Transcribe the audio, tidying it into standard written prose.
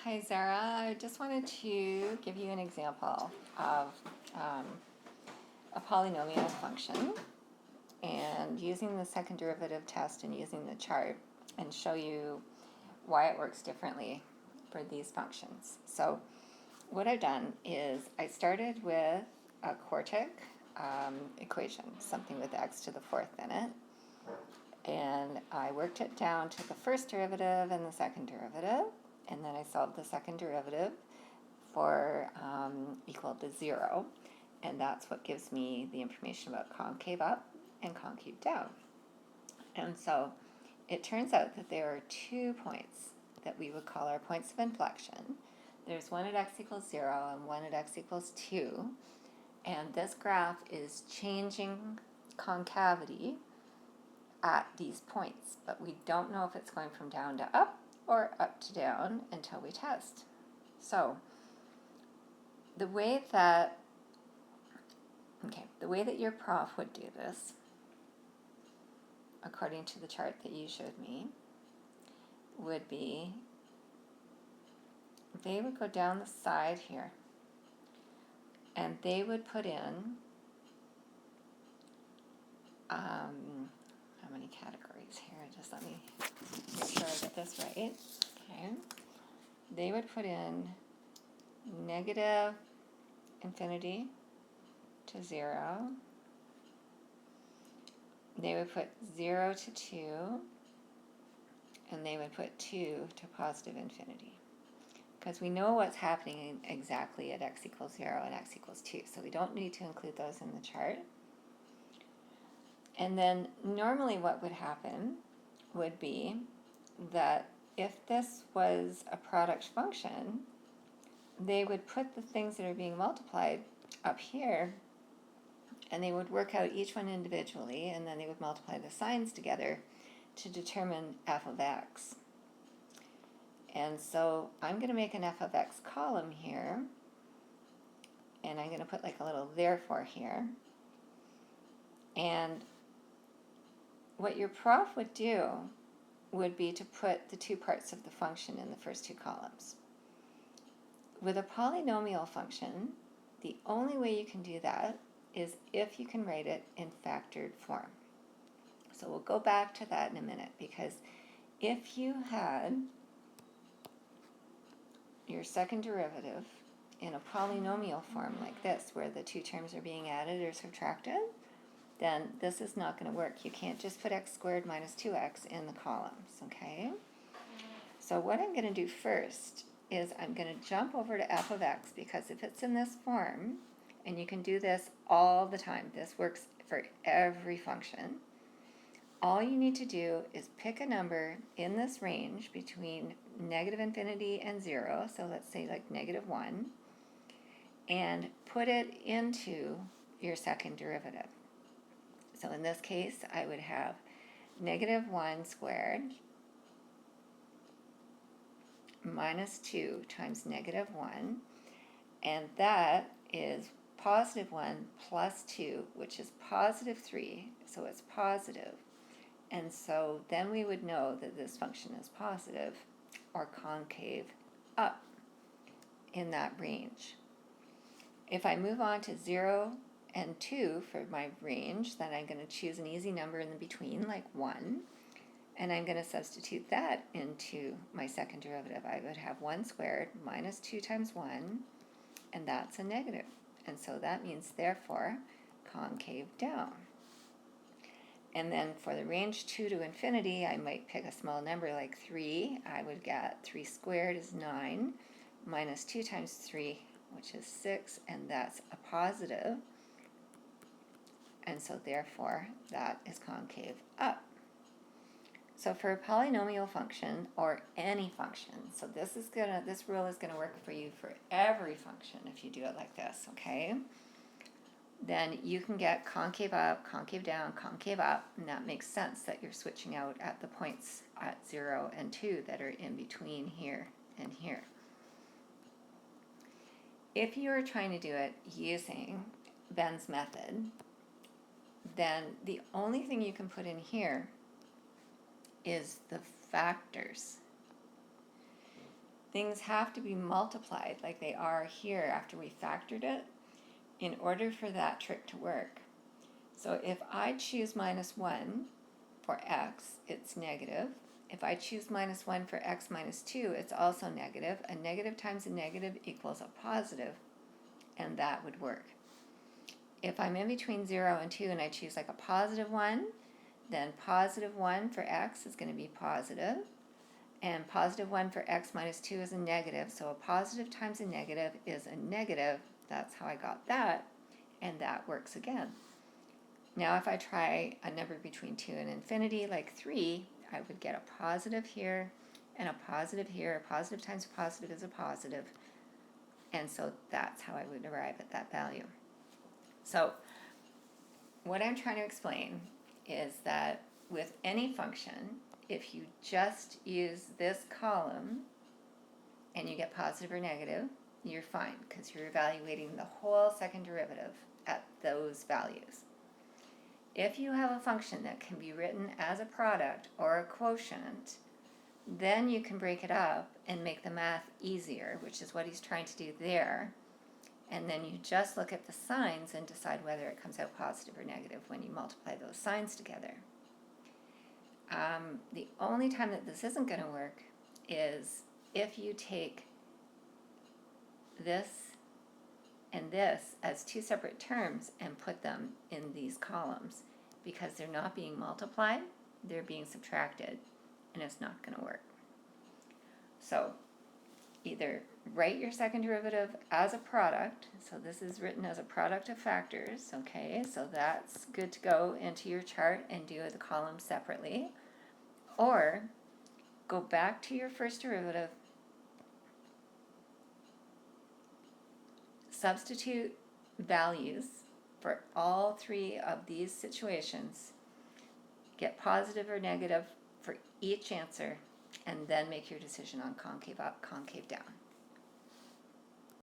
Hi Zara, I just wanted to give you an example of a polynomial function and using the second derivative test and using the chart and show you why it works differently for these functions. So what I've done is I started with a quartic equation, something with x to the fourth in it, and I worked it down to the first derivative and the second derivative, and then I solved the second derivative for equal to 0, and that's what gives me the information about concave up and concave down. And so it turns out that there are 2 points that we would call our points of inflection. There's one at x equals 0 and one at x equals 2, and this graph is changing concavity at these points, but we don't know if it's going from down to up or up to down until we test. So the way that your prof would do this, according to the chart that you showed me, would be they would go down the side here and they would put in how many categories here? Just let me make sure I get this right. Okay. They would put in negative infinity to 0. They would put 0 to 2, and they would put 2 to positive infinity. Because we know what's happening exactly at x equals 0 and x equals 2, so we don't need to include those in the chart. And then normally what would happen would be that if this was a product function, they would put the things that are being multiplied up here, and they would work out each one individually, and then they would multiply the signs together to determine f of x. And so I'm going to make an f of x column here, and I'm going to put like a little therefore here. And what your prof would do would be to put the 2 parts of the function in the first 2 columns. With a polynomial function, the only way you can do that is if you can write it in factored form. So we'll go back to that in a minute, because if you had your second derivative in a polynomial form like this, where the 2 terms are being added or subtracted, then this is not going to work. You can't just put x squared minus 2x in the columns, okay? So what I'm going to do first is I'm going to jump over to f of x, because if it's in this form, and you can do this all the time, this works for every function, all you need to do is pick a number in this range between negative infinity and 0, so let's say like negative 1, and put it into your second derivative. So in this case, I would have negative 1 squared minus 2 times negative 1, and that is positive 1 plus 2, which is positive 3, so it's positive. And so then we would know that this function is positive or concave up in that range. If I move on to 0 and 2 for my range, then I'm going to choose an easy number in the between, like 1, and I'm going to substitute that into my second derivative. I would have 1 squared minus 2 times 1, and that's a negative. And so that means, therefore, concave down. And then for the range 2 to infinity, I might pick a small number like 3. I would get 3 squared is 9, minus 2 times 3, which is 6, and that's a positive. And so therefore, that is concave up. So for a polynomial function, or any function, so this rule is gonna work for you for every function if you do it like this, okay? Then you can get concave up, concave down, concave up, and that makes sense that you're switching out at the points at 0 and 2 that are in between here and here. If you are trying to do it using Ben's method, then the only thing you can put in here is the factors. things have to be multiplied like they are here after we factored it in order for that trick to work. So if I choose minus 1 for x, it's negative. If I choose minus 1 for x minus 2, it's also negative. A negative times a negative equals a positive, and that would work. If I'm in between 0 and 2 and I choose like a positive 1, then positive 1 for x is going to be positive, and positive 1 for x minus 2 is a negative, so a positive times a negative is a negative. That's how I got that, and that works again. Now if I try a number between 2 and infinity, like 3, I would get a positive here and a positive here. A positive times a positive is a positive, and so that's how I would arrive at that value. So what I'm trying to explain is that with any function, if you just use this column and you get positive or negative, you're fine because you're evaluating the whole second derivative at those values. If you have a function that can be written as a product or a quotient, then you can break it up and make the math easier, which is what he's trying to do there. And then you just look at the signs and decide whether it comes out positive or negative when you multiply those signs together. The only time that this isn't going to work is if you take this and this as two separate terms and put them in these columns, because they're not being multiplied, they're being subtracted, and it's not going to work. So either write your second derivative as a product, so this is written as a product of factors, okay, so that's good to go into your chart and do the columns separately, or go back to your first derivative, substitute values for all three of these situations, get positive or negative for each answer, and then make your decision on concave up, concave down.